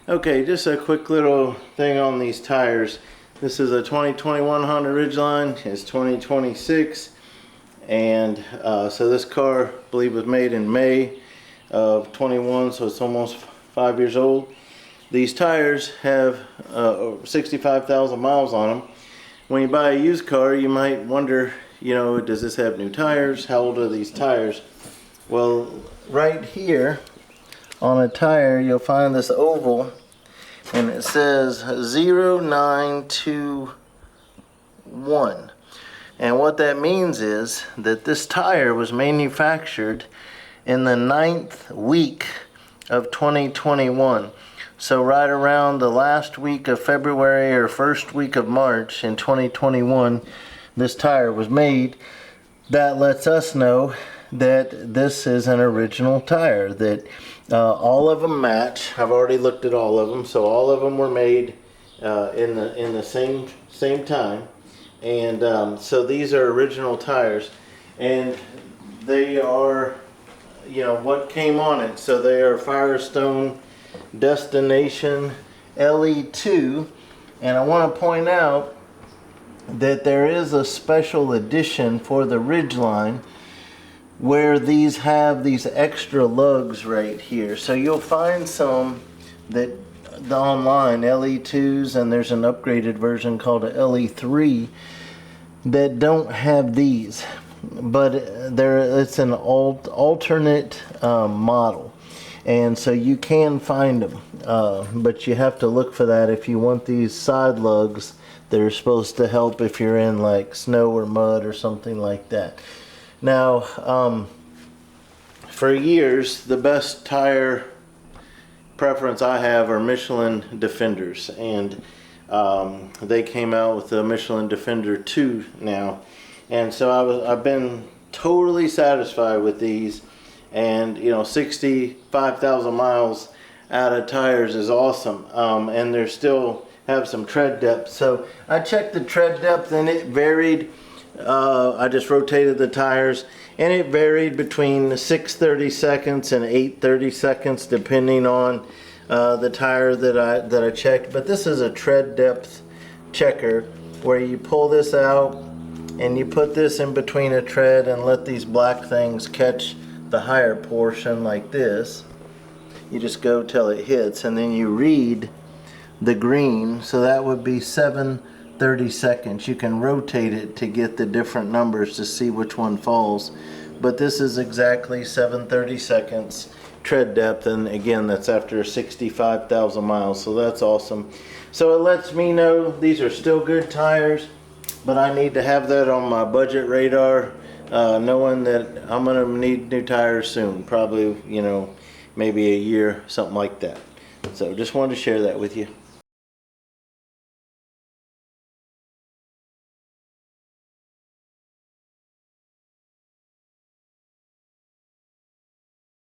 Okay, just a quick little thing on these tires. This is a 2021 Honda Ridgeline. It's 2026, and so this car, I believe, was made in May of 21, so it's almost 5 years old. These tires have 65,000 miles on them. When you buy a used car, you might wonder, does this have new tires? How old are these tires? Well, right here on a tire, you'll find this oval, and it says 0921. And what that means is that this tire was manufactured in the 9th week of 2021. So right around the last week of February or first week of March in 2021, this tire was made. That lets us know that this is an original tire, that all of them match. I've already looked at all of them, so all of them were made in the same time, and so these are original tires, and they are, what came on it. So they are Firestone Destination LE2, and I want to point out that there is a special edition for the Ridgeline where these have these extra lugs right here. So you'll find some that online, LE2s, and there's an upgraded version called a LE3 that don't have these, but it's an alternate model, and so you can find them, but you have to look for that if you want these side lugs that are supposed to help if you're in like snow or mud or something like that. Now, for years, the best tire preference I have are Michelin Defenders, and they came out with the Michelin Defender 2 now, and so I've been totally satisfied with these, and 65,000 miles out of tires is awesome, and they still have some tread depth. So I checked the tread depth, and it varied. I just rotated the tires, and it varied between 6 30-seconds and 8 30-seconds depending on the tire that I checked. But this is a tread depth checker where you pull this out and you put this in between a tread and let these black things catch the higher portion like this. You just go till it hits, and then you read the green, so that would be 7 30-seconds. You can rotate it to get the different numbers to see which one falls, but this is exactly 7 30-seconds tread depth, and again, that's after 65,000 miles, so that's awesome. So it lets me know these are still good tires, but I need to have that on my budget radar, knowing that I'm gonna need new tires soon, probably maybe a year, something like that. So just wanted to share that with you.